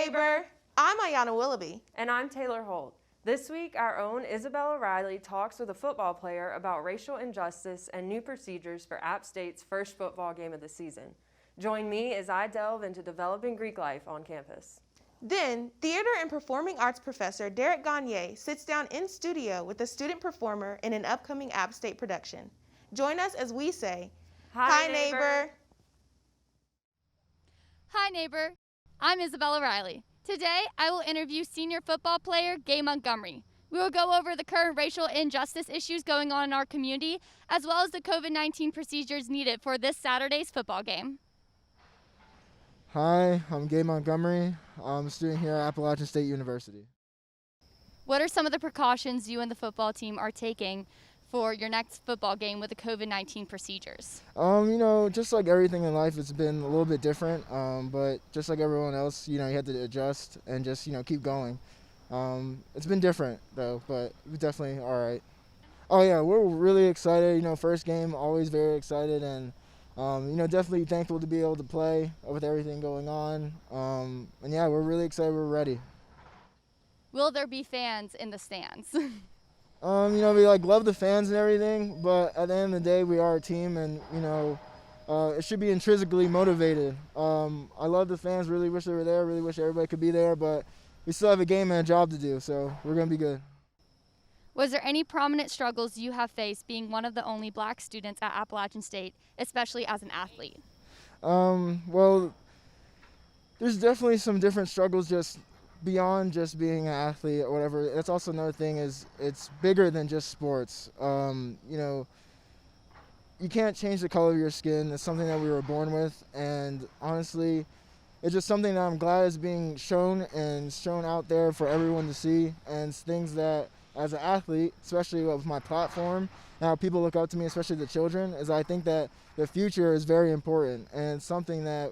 neighbor. I'm Aiyana Willoughby. And I'm Taylor Holt. This week, our own Isabella Riley talks with a football player about racial injustice and new procedures for App State's first football game of the season. Join me as I delve into developing Greek life on campus. Then, theater and performing arts professor Derek Gagnier sits down in studio with a student performer in an upcoming App State production. Join us as we say, Hi neighbor. Hi neighbor, I'm Isabella Riley. Today, I will interview senior football player Gay Montgomery. We will go over the current racial injustice issues going on in our community, as well as the COVID-19 procedures needed for this Saturday's football game. Hi, I'm Gay Montgomery. I'm a student here at Appalachian State University. What are some of the precautions you and the football team are taking for your next football game with the COVID-19 procedures? Just like everything in life, it's been a little bit different, but just like everyone else, you have to adjust and just, keep going. It's been different, though, but we're definitely all right. Oh, yeah, we're really excited. First game, always very excited, and, definitely thankful to be able to play with everything going on. And, yeah, we're really excited. We're ready. Will there be fans in the stands? We love the fans and everything, but at the end of the day, we are a team, and it should be intrinsically motivated. I love the fans, really wish they were there, really wish everybody could be there, but we still have a game and a job to do, so we're gonna be good. Was there any prominent struggles you have faced being one of the only black students at Appalachian State, especially as an athlete? Well, there's definitely some different struggles just beyond just being an athlete or whatever. That's also another thing, is it's bigger than just sports. You can't change the color of your skin. It's something that we were born with, and honestly, it's just something that I'm glad is being shown and shown out there for everyone to see, and it's things that, as an athlete, especially with my platform, and how people look up to me, especially the children, is I think that the future is very important, and it's something that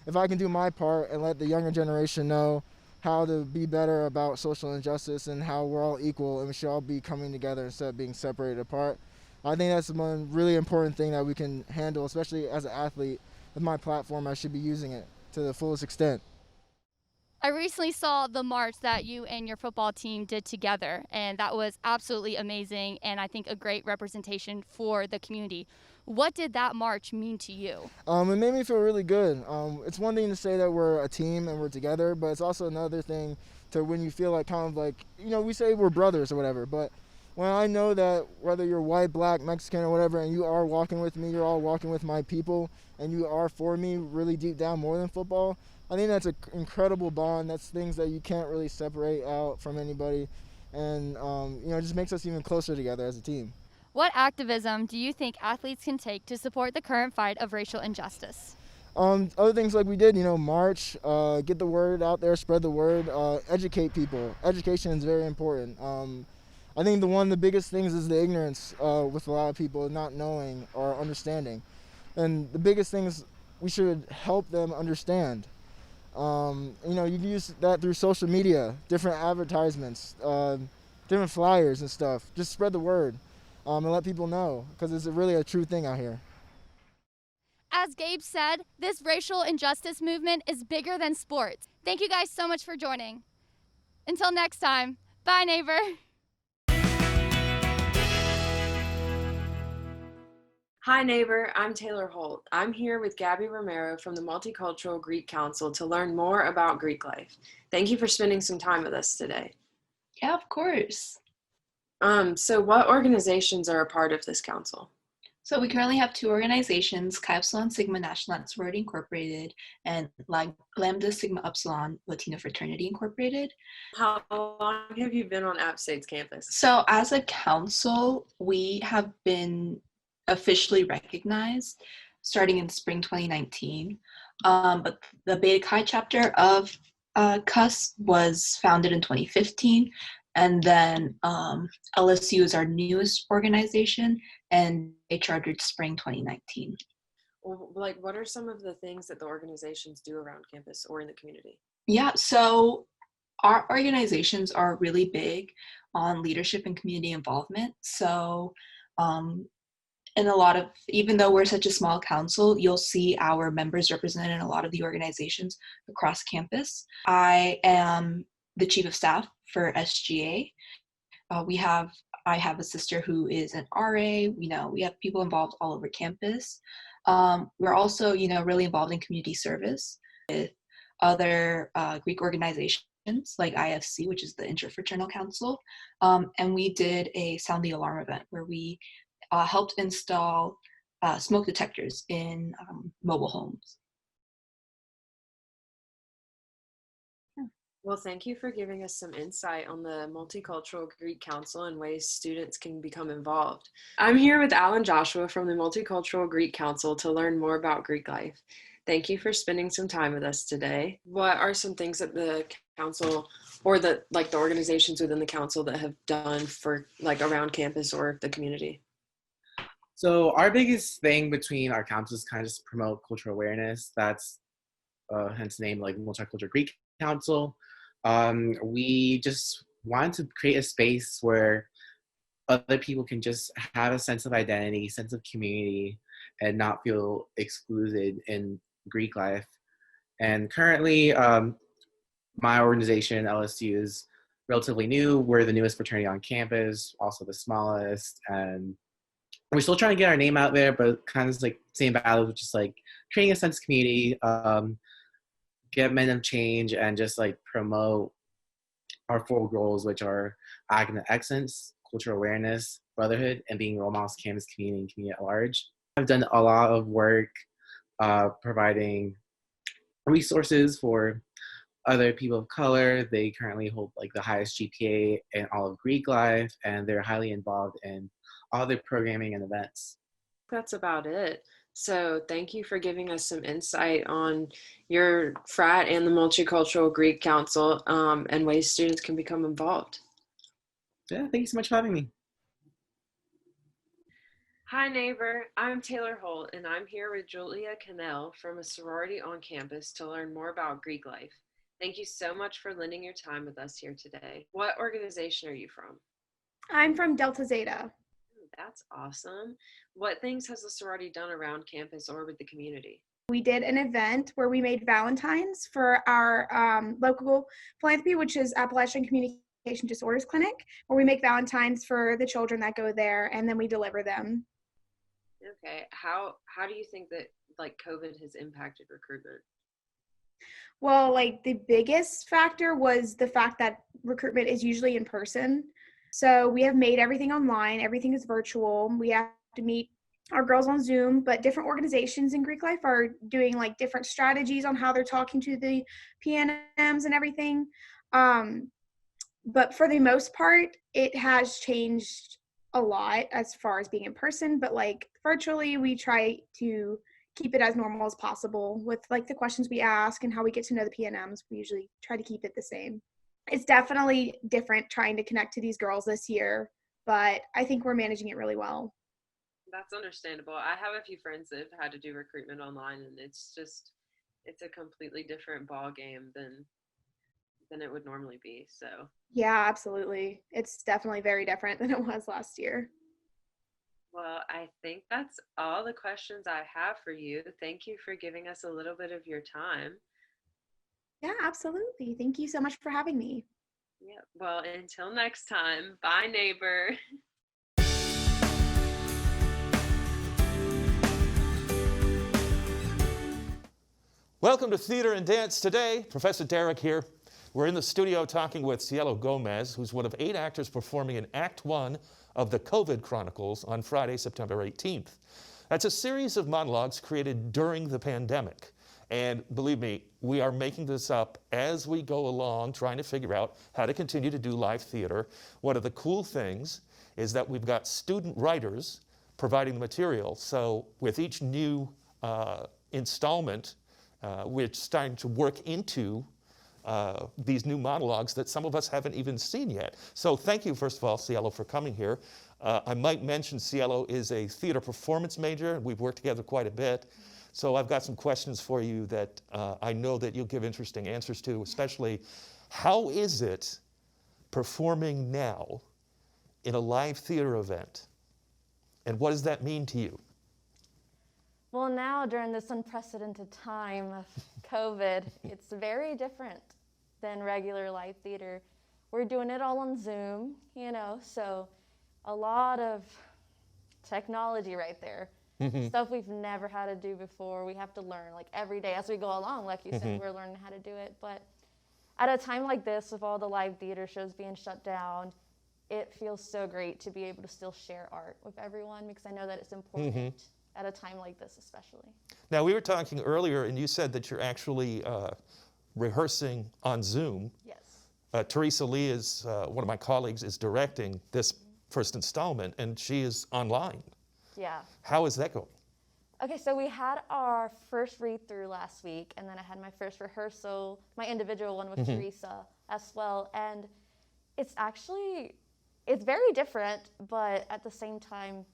if I can do my part and let the younger generation know how to be better about social injustice and how we're all equal and we should all be coming together instead of being separated apart. I think that's one really important thing that we can handle, especially as an athlete. With my platform, I should be using it to the fullest extent. I recently saw the march that you and your football team did together, and that was absolutely amazing and I think a great representation for the community. What did that march mean to you? It made me feel really good. It's one thing to say that we're a team and we're together, but it's also another thing to when you feel like we say we're brothers or whatever, but when I know that whether you're white, black, Mexican, or whatever, and you are walking with me, you're all walking with my people, and you are for me really deep down more than football, I think that's an incredible bond. That's things that you can't really separate out from anybody, and it just makes us even closer together as a team. What activism do you think athletes can take to support the current fight of racial injustice? Other things like we did, march, get the word out there, spread the word, educate people. Education is very important. I think one of the biggest things is the ignorance with a lot of people, not knowing or understanding. And the biggest thing is we should help them understand. You can use that through social media, different advertisements, different flyers and stuff. Just spread the word. And let people know, because it's really a true thing out here. As Gabe said, this racial injustice movement is bigger than sports. Thank you guys so much for joining. Until next time, bye neighbor. Hi neighbor, I'm Taylor Holt. I'm here with Gabby Romero from the Multicultural Greek Council to learn more about Greek life. Thank you for spending some time with us today. Yeah, of course. So what organizations are a part of this council? So we currently have two organizations, Chi Epsilon Sigma National Sorority Incorporated and Lambda Sigma Epsilon Latino Fraternity Incorporated. How long have you been on App State's campus? So as a council, we have been officially recognized starting in spring 2019. But the Beta Chi chapter of CUS was founded in 2015. And then LSU is our newest organization, and they chartered spring 2019. Well, what are some of the things that the organizations do around campus or in the community? Yeah, so our organizations are really big on leadership and community involvement. So in even though we're such a small council, you'll see our members represented in a lot of the organizations across campus. I am the chief of staff for SGA. I have a sister who is an RA. We have people involved all over campus. We're also, really involved in community service with other Greek organizations like IFC, which is the Interfraternal Council. And we did a Sound the Alarm event where we helped install smoke detectors in mobile homes. Well, thank you for giving us some insight on the Multicultural Greek Council and ways students can become involved. I'm here with Alan Joshua from the Multicultural Greek Council to learn more about Greek life. Thank you for spending some time with us today. What are some things that the council or the organizations within the council that have done for around campus or the community? So our biggest thing between our councils is kind of just promote cultural awareness. That's hence the name Multicultural Greek Council. We just want to create a space where other people can just have a sense of identity, sense of community, and not feel excluded in Greek life. And currently, my organization, LSU, is relatively new. We're the newest fraternity on campus, also the smallest, and we're still trying to get our name out there, but kind of same battle, which is creating a sense of community, get men of change, and just promote our 4 goals, which are academic excellence, cultural awareness, brotherhood, and being role models, campus community, and community at large. I've done a lot of work providing resources for other people of color. They currently hold the highest GPA in all of Greek life, and they're highly involved in all their programming and events. That's about it. So thank you for giving us some insight on your frat and the Multicultural Greek Council and ways students can become involved. Yeah, thank you so much for having me. Hi neighbor, I'm Taylor Holt and I'm here with Julia Cannell from a sorority on campus to learn more about Greek life. Thank you so much for lending your time with us here today. What organization are you from? I'm from Delta Zeta. That's awesome. What things has the sorority done around campus or with the community? We did an event where we made Valentines for our local philanthropy, which is Appalachian Communication Disorders Clinic, where we make Valentines for the children that go there, and then we deliver them. Okay. How do you think that COVID has impacted recruitment? Well, the biggest factor was the fact that recruitment is usually in person. So we have made everything online. Everything is virtual. We have to meet our girls on Zoom, but different organizations in Greek life are doing different strategies on how they're talking to the PNMs and everything. But for the most part, it has changed a lot as far as being in person, but virtually we try to keep it as normal as possible with the questions we ask and how we get to know the PNMs. We usually try to keep it the same. It's definitely different trying to connect to these girls this year, but I think we're managing it really well. That's understandable. I have a few friends that have had to do recruitment online, and it's a completely different ball game than it would normally be. So yeah, absolutely. It's definitely very different than it was last year. Well, I think that's all the questions I have for you. Thank you for giving us a little bit of your time. Yeah, absolutely. Thank you so much for having me. Yeah. Well, until next time, bye, neighbor. Welcome to Theater and Dance Today. Professor Derek here. We're in the studio talking with Cielo Gomez, who's one of 8 actors performing in Act 1 of the COVID Chronicles on Friday, September 18th. That's a series of monologues created during the pandemic. And believe me, we are making this up as we go along, trying to figure out how to continue to do live theater. One of the cool things is that we've got student writers providing the material. So with each new installment, we're starting to work into these new monologues that some of us haven't even seen yet. So thank you, first of all, Cielo, for coming here. I might mention Cielo is a theater performance major, and we've worked together quite a bit. So I've got some questions for you that I know that you'll give interesting answers to, especially how is it performing now in a live theater event And what does that mean to you? Well, now during this unprecedented time of COVID, it's very different than regular live theater. We're doing it all on Zoom, so a lot of technology right there. Stuff we've never had to do before. We have to learn like every day as we go along. Like you said, we're learning how to do it. But at a time like this, with all the live theater shows being shut down, it feels so great to be able to still share art with everyone, because I know that it's important at a time like this especially. Now, we were talking earlier, and you said that you're actually rehearsing on Zoom. Yes. Teresa Lee is, one of my colleagues, is directing this first installment, and she is online. Yeah. How is that going? Okay, so we had our first read-through last week, and then I had my first rehearsal, my individual one with Teresa as well, and it's very different, but at the same time,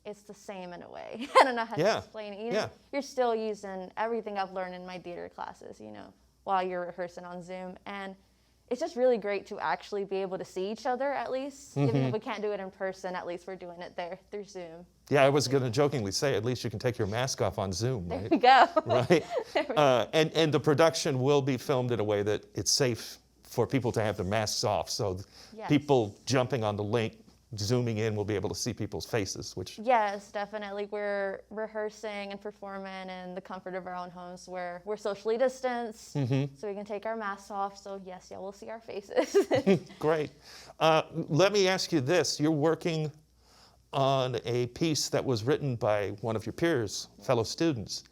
it's the same in a way. I don't know how to explain it. You're still using everything I've learned in my theater classes, while you're rehearsing on Zoom. And it's just really great to actually be able to see each other, at least. Even if we can't do it in person, at least we're doing it there through Zoom. Yeah, I was going to jokingly say, at least you can take your mask off on Zoom, right? There we go. Right? And the production will be filmed in a way that it's safe for people to have their masks off. So people jumping on the link, zooming in, will be able to see people's faces, which... Yes, definitely. We're rehearsing and performing in the comfort of our own homes, where we're socially distanced, so we can take our masks off. So yes, we'll see our faces. Great. Let me ask you this. You're working on a piece that was written by one of your peers, fellow students.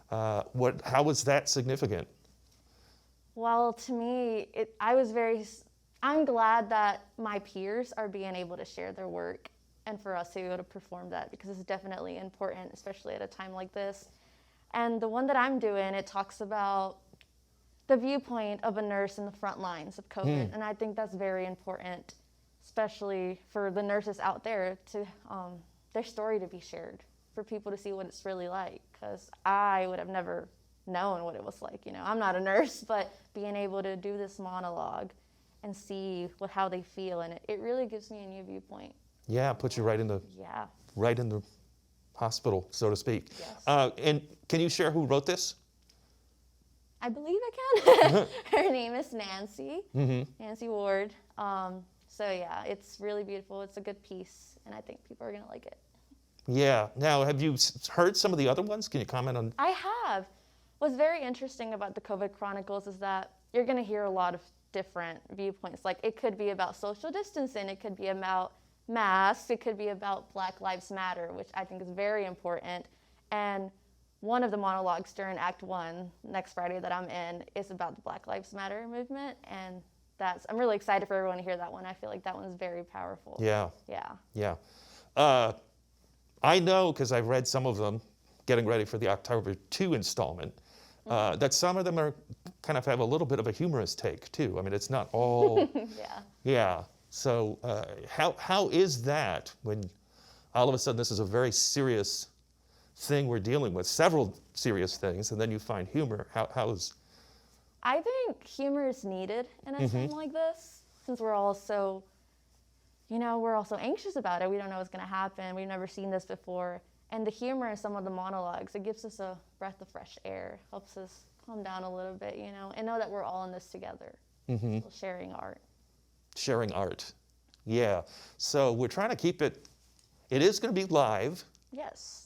How was that significant? Well, to me, I'm glad that my peers are being able to share their work, and for us to be able to perform that, because it's definitely important, especially at a time like this. And the one that I'm doing, it talks about the viewpoint of a nurse in the front lines of COVID, and I think that's very important, especially for the nurses out there, to their story to be shared, for people to see what it's really like, because I would have never known what it was like. I'm not a nurse, but being able to do this monologue and see how they feel, and it really gives me a new viewpoint. Yeah, puts you right in the hospital, so to speak. Yes. And can you share who wrote this? I believe I can. Her name is Nancy, Nancy Ward. So yeah, it's really beautiful. It's a good piece, and I think people are gonna like it. Yeah. Now, have you heard some of the other ones? Can you comment on? I have. What's very interesting about the COVID Chronicles is that you're gonna hear a lot of different viewpoints. Like, it could be about social distancing, it could be about masks, it could be about Black Lives Matter, which I think is very important. And one of the monologues during Act 1, next Friday that I'm in, is about the Black Lives Matter movement, and I'm really excited for everyone to hear that one. I feel like that one's very powerful. Yeah. Yeah. Yeah. I know, because I've read some of them, getting ready for the October 2 installment, that some of them are kind of have a little bit of a humorous take too. I mean, it's not all. Yeah. So how is that when all of a sudden this is a very serious thing we're dealing with, several serious things, and then you find humor? How is? I think humor is needed in a time like this, since we're all so, we're all so anxious about it. We don't know what's going to happen. We've never seen this before. And the humor in some of the monologues, it gives us a breath of fresh air, helps us calm down a little bit, and know that we're all in this together, sharing art. Sharing art, yeah. So we're trying to keep it is going to be live. Yes.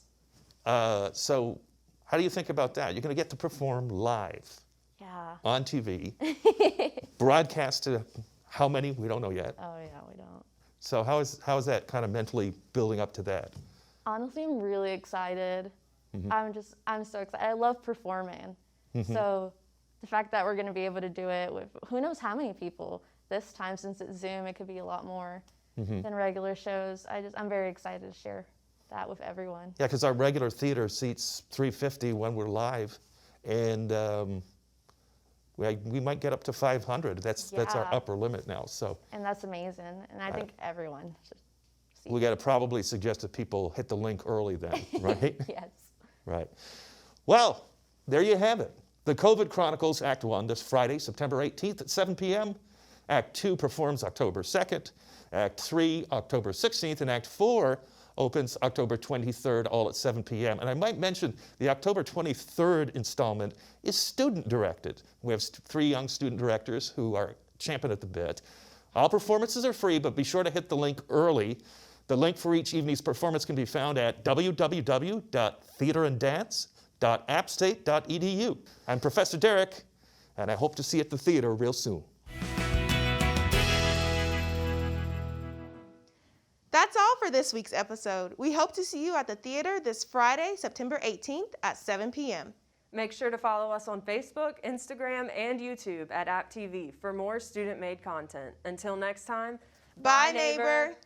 So how do you think about that? You're going to get to perform live. Yeah. On TV. Broadcast to how many? We don't know yet. Oh yeah, we don't. So how is that kind of mentally building up to that? Honestly, I'm really excited. I'm so excited. I love performing. So the fact that we're going to be able to do it with who knows how many people this time, since it's Zoom, it could be a lot more than regular shows. I'm very excited to share that with everyone. Yeah, because our regular theater seats 350 when we're live, and we might get up to 500. That's our upper limit now. So. And that's amazing, and I think everyone should. We got to probably suggest that people hit the link early then, right? Yes. Right. Well, there you have it. The COVID Chronicles, Act 1, this Friday, September 18th at 7 p.m. Act 2 performs October 2nd. Act 3, October 16th. And Act 4 opens October 23rd, all at 7 p.m. And I might mention the October 23rd installment is student-directed. We have 3 young student directors who are champing at the bit. All performances are free, but be sure to hit the link early. The link for each evening's performance can be found at www.theateranddance.appstate.edu. I'm Professor Derek, and I hope to see you at the theater real soon. That's all for this week's episode. We hope to see you at the theater this Friday, September 18th at 7 p.m. Make sure to follow us on Facebook, Instagram, and YouTube at AppTV for more student-made content. Until next time, Bye, neighbor.